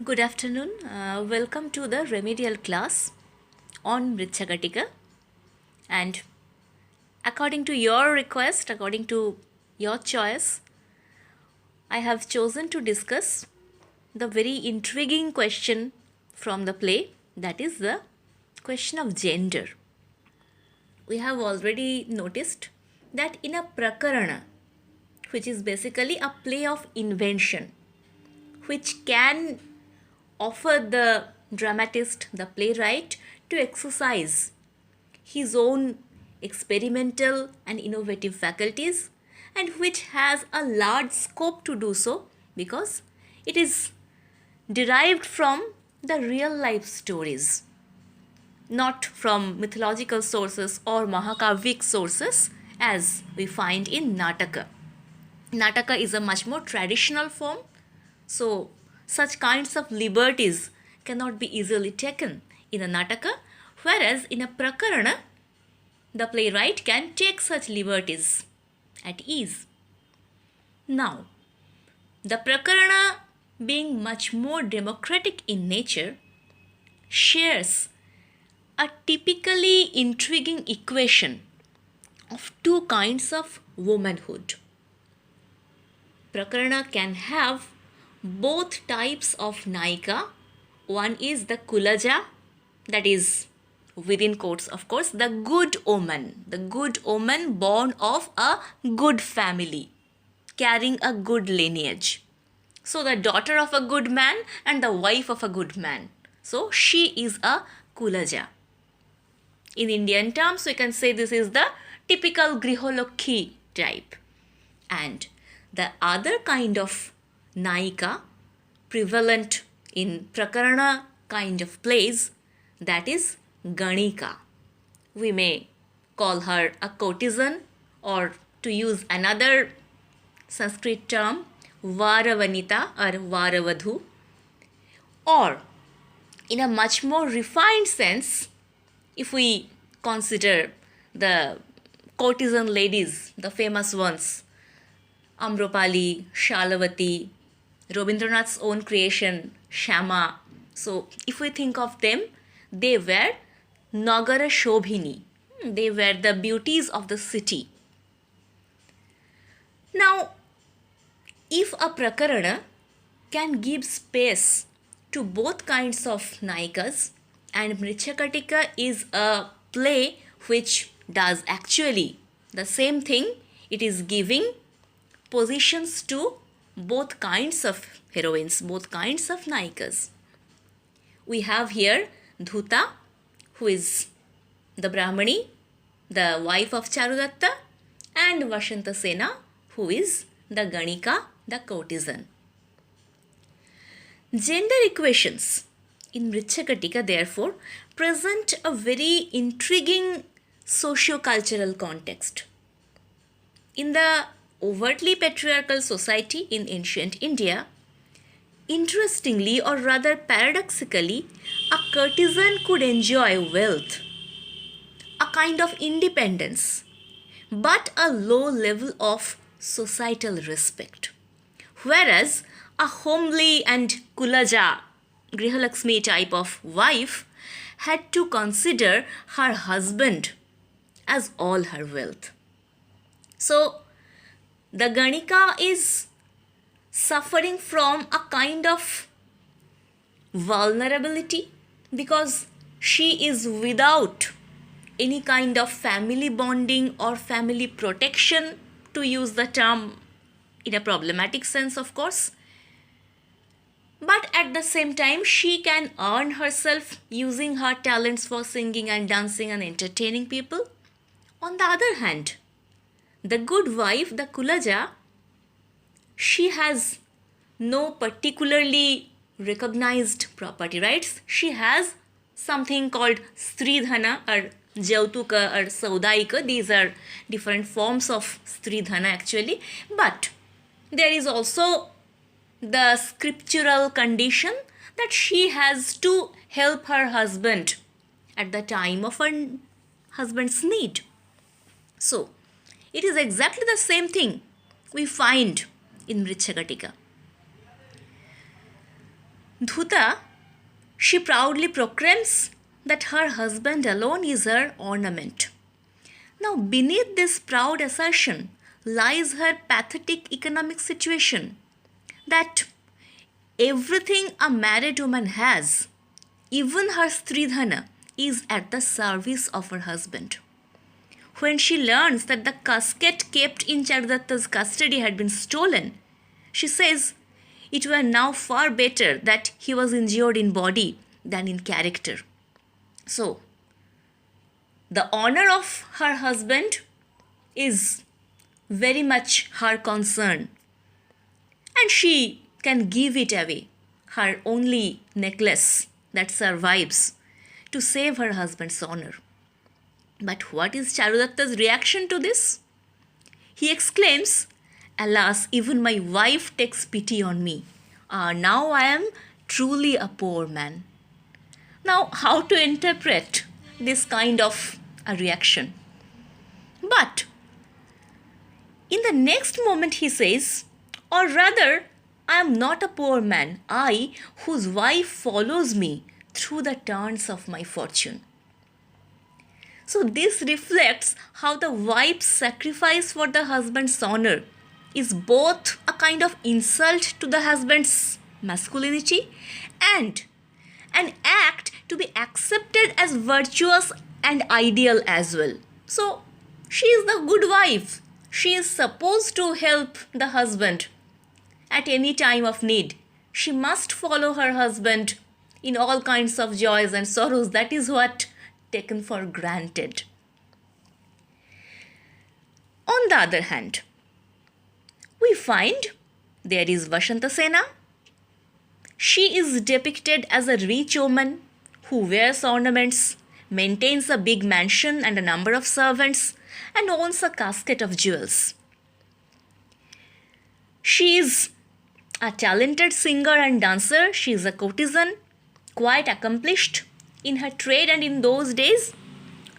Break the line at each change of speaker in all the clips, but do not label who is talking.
Good afternoon. Welcome to the remedial class on Mrichagatika. And according to your request, according to your choice, I have chosen to discuss the very intriguing question from the play, that is the question of gender. We have already noticed that in a prakarana, which is basically a play of invention, which can offer the dramatist, the playwright, to exercise his own experimental and innovative faculties, and which has a large scope to do so because it is derived from the real life stories, not from mythological sources or Mahakavik sources as we find in Nataka. Nataka is a much more traditional form, so such kinds of liberties cannot be easily taken in a Nataka, whereas in a Prakarana, the playwright can take such liberties at ease. Now, the Prakarana, being much more democratic in nature, shares a typically intriguing equation of two kinds of womanhood. Prakarana can have both types of Naika. One is the Kulaja, that is within quotes, of course, the good omen born of a good family, carrying a good lineage. So, the daughter of a good man and the wife of a good man. So, she is a Kulaja. In Indian terms, we can say this is the typical Griholokhi type. And the other kind of Naika prevalent in Prakarana kind of plays, that is Ganika. We may call her a courtesan, or to use another Sanskrit term, Varavanita or Varavadhu, or in a much more refined sense, if we consider the courtesan ladies, the famous ones, Amropali, Shalavati, Rabindranath's own creation, Shama. So, if we think of them, they were Nagara Shobhini. They were the beauties of the city. Now, if a Prakarana can give space to both kinds of Naikas, and Mrichakatika is a play which does actually the same thing, it is giving positions to both kinds of heroines, both kinds of Naikas. We have here Dhuta, who is the Brahmani, the wife of Charudatta, and Vashanta Sena, who is the Ganika, the courtesan. Gender equations in Mrichakatika, therefore, present a very intriguing socio-cultural context. In the overtly patriarchal society in ancient India, interestingly or rather paradoxically, a courtesan could enjoy wealth, a kind of independence, but a low level of societal respect. Whereas a homely and kulaja, Grihalakshmi type of wife had to consider her husband as all her wealth. So, the Ganika is suffering from a kind of vulnerability because she is without any kind of family bonding or family protection, to use the term in a problematic sense, of course. But at the same time, she can earn herself using her talents for singing and dancing and entertaining people. On the other hand, the good wife, the Kulaja, she has no particularly recognized property rights. She has something called Stridhana or Jautuka or Saudaika. These are different forms of Stridhana actually. But there is also the scriptural condition that she has to help her husband at the time of her husband's need. So, it is exactly the same thing we find in Mrichakatika. Dhuta, she proudly proclaims that her husband alone is her ornament. Now, beneath this proud assertion lies her pathetic economic situation that everything a married woman has, even her stridhana, is at the service of her husband. When she learns that the casket kept in Charudatta's custody had been stolen, she says it were now far better that he was injured in body than in character. So, the honor of her husband is very much her concern, and she can give it away, her only necklace that survives, to save her husband's honor. But what is Charudatta's reaction to this? He exclaims, "Alas, even my wife takes pity on me. Now I am truly a poor man." Now, how to interpret this kind of a reaction? But in the next moment, he says, "Or rather, I am not a poor man, I whose wife follows me through the turns of my fortune." So, this reflects how the wife's sacrifice for the husband's honor is both a kind of insult to the husband's masculinity and an act to be accepted as virtuous and ideal as well. So, she is the good wife. She is supposed to help the husband at any time of need. She must follow her husband in all kinds of joys and sorrows. That is what taken for granted. On the other hand, we find there is Vashantasena. She is depicted as a rich woman who wears ornaments, maintains a big mansion and a number of servants, and owns a casket of jewels. She is a talented singer and dancer. She is a courtesan, quite accomplished in her trade, and in those days,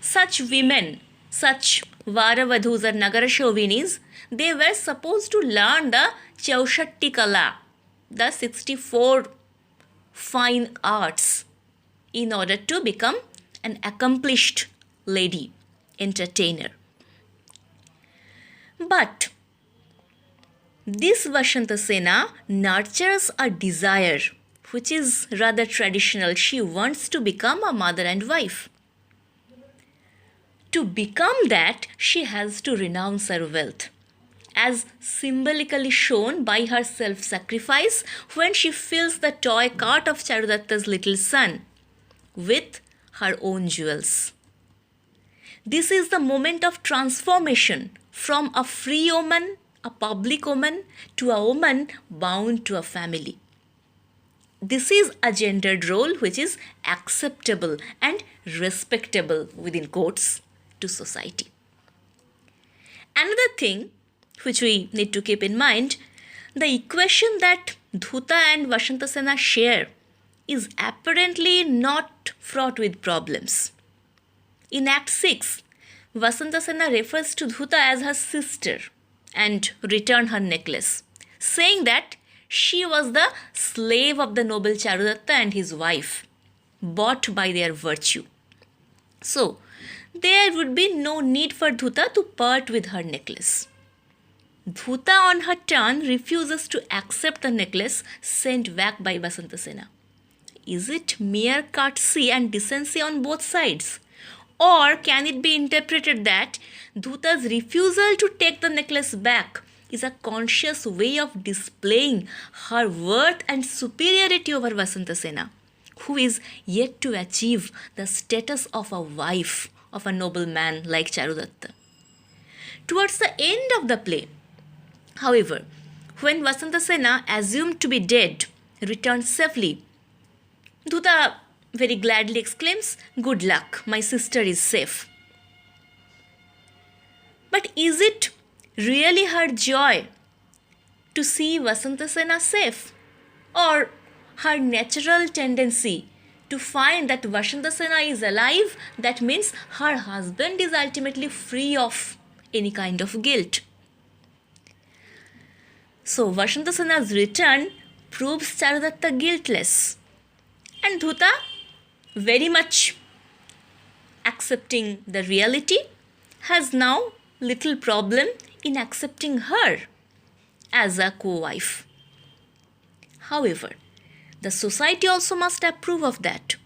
such women, such Varavadhus or Nagarashovinis, they were supposed to learn the Chaushatti Kala, the 64 fine arts, in order to become an accomplished lady, entertainer. But this Vashantasena nurtures a desire which is rather traditional. She wants to become a mother and wife. To become that, she has to renounce her wealth, as symbolically shown by her self-sacrifice when she fills the toy cart of Charudatta's little son with her own jewels. This is the moment of transformation from a free woman, a public woman, to a woman bound to a family. This is a gendered role which is acceptable and respectable within quotes to society. Another thing which we need to keep in mind, the equation that Dhuta and Vashantasena share is apparently not fraught with problems. In Act 6, Vashantasena refers to Dhuta as her sister and return her necklace, saying that she was the slave of the noble Charudatta and his wife, bought by their virtue. So, there would be no need for Dhuta to part with her necklace. Dhuta on her turn refuses to accept the necklace sent back by Vashantasena. Is it mere courtesy and decency on both sides? Or can it be interpreted that Dhuta's refusal to take the necklace back is a conscious way of displaying her worth and superiority over Vashantasena, who is yet to achieve the status of a wife of a noble man like Charudatta? Towards the end of the play, however, when Vashantasena, assumed to be dead, returns safely, Dhuta very gladly exclaims, "Good luck, my sister is safe." But is it really her joy to see Vashantasena safe, or her natural tendency to find that Vashantasena is alive, that means her husband is ultimately free of any kind of guilt? So Vashantasena's return proves Charudatta guiltless. And Dhuta, very much accepting the reality, has now little problem in accepting her as a co-wife. However, the society also must approve of that.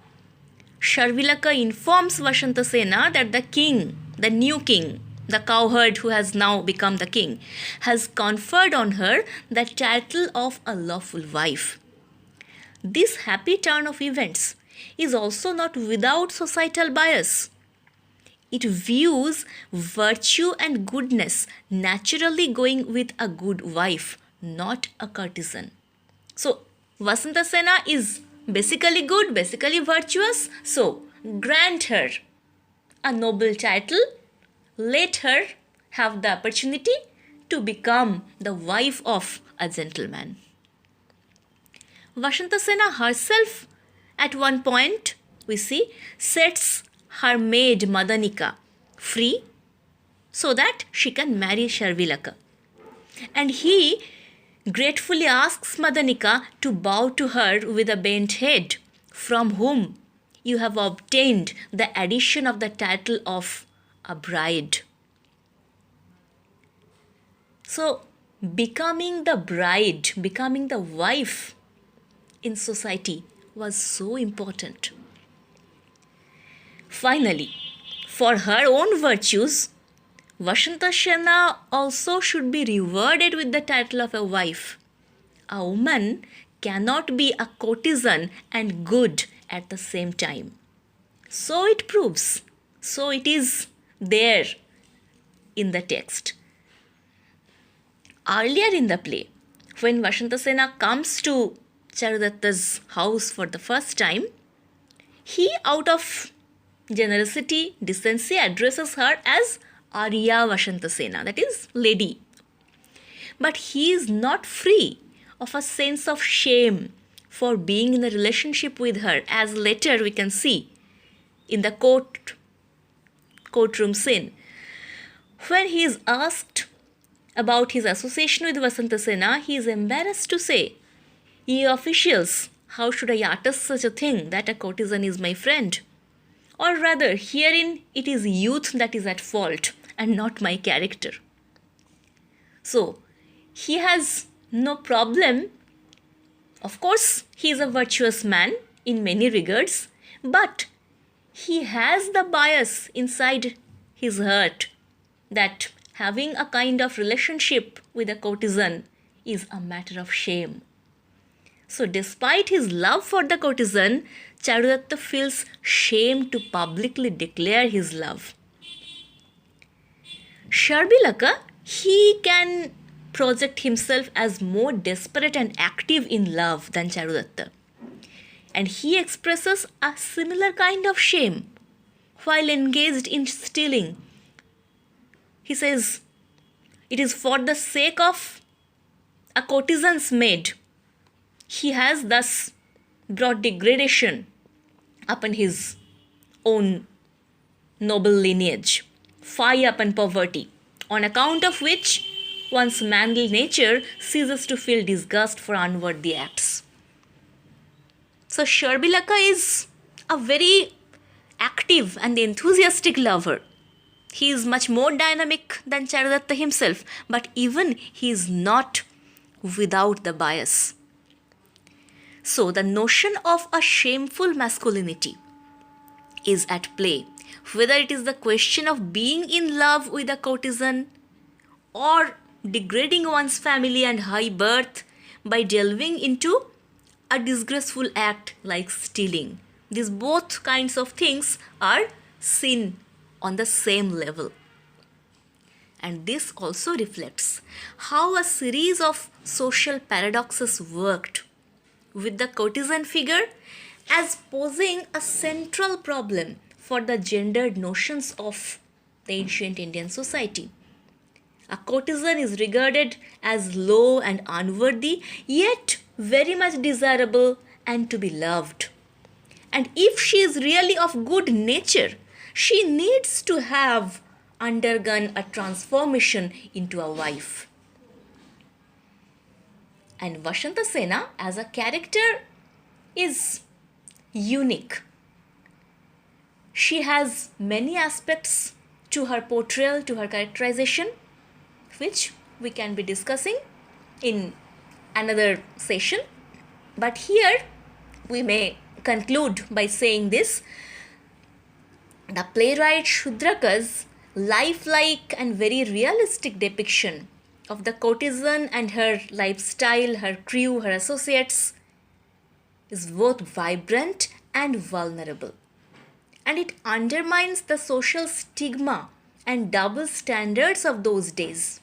Sharvilaka informs Vashantasena that the king, the new king, the cowherd who has now become the king, has conferred on her the title of a lawful wife. This happy turn of events is also not without societal bias. It views virtue and goodness naturally going with a good wife, not a courtesan. So, Vasantasena is basically good, basically virtuous, so grant her a noble title, let her have the opportunity to become the wife of a gentleman. Vashantasena herself, at one point, we see, sets her maid Madanika free so that she can marry Sharvilaka. And he gratefully asks Madanika to bow to her with a bent head, from whom you have obtained the addition of the title of a bride. So, becoming the bride, becoming the wife in society was so important. Finally, for her own virtues, Vashantasena also should be rewarded with the title of a wife. A woman cannot be a courtesan and good at the same time. So it proves. So it is there in the text. Earlier in the play, when Vashantasena comes to Charudatta's house for the first time, he, out of generosity, decency, addresses her as Arya Vashantasena, that is, lady. But he is not free of a sense of shame for being in a relationship with her, as later we can see in the courtroom scene. When he is asked about his association with Vasantasena, he is embarrassed to say, "Ye officials, how should I utter such a thing that a courtesan is my friend? Or rather, herein it is youth that is at fault and not my character." So, he has no problem. Of course, he is a virtuous man in many regards, but he has the bias inside his heart that having a kind of relationship with a courtesan is a matter of shame. So, despite his love for the courtesan, Charudatta feels shame to publicly declare his love. Sharvilaka, he can project himself as more desperate and active in love than Charudatta. And he expresses a similar kind of shame while engaged in stealing. He says, it is for the sake of a courtesan's maid. He has thus brought degradation upon his own noble lineage, fie upon poverty, on account of which one's manly nature ceases to feel disgust for unworthy acts. So Sharvilaka is a very active and enthusiastic lover. He is much more dynamic than Charudatta himself, but even he is not without the bias. So the notion of a shameful masculinity is at play, whether it is the question of being in love with a courtesan or degrading one's family and high birth by delving into a disgraceful act like stealing. These both kinds of things are seen on the same level. And this also reflects how a series of social paradoxes worked, with the courtesan figure as posing a central problem for the gendered notions of the ancient Indian society. A courtesan is regarded as low and unworthy, yet very much desirable and to be loved. And if she is really of good nature, she needs to have undergone a transformation into a wife. And Vashanta Sena as a character is unique. She has many aspects to her portrayal, to her characterization, which we can be discussing in another session. But here we may conclude by saying this: the playwright Shudraka's lifelike and very realistic depiction of the courtesan and her lifestyle, her crew, her associates is both vibrant and vulnerable. And it undermines the social stigma and double standards of those days.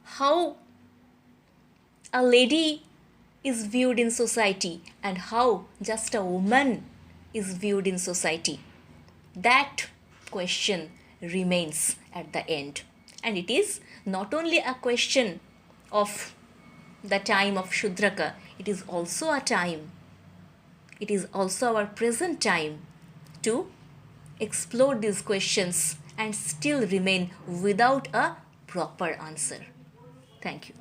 How a lady is viewed in society and how just a woman is viewed in society. That question remains at the end. And it is not only a question of the time of Shudraka, it is also a time, it is also our present time to explore these questions and still remain without a proper answer. Thank you.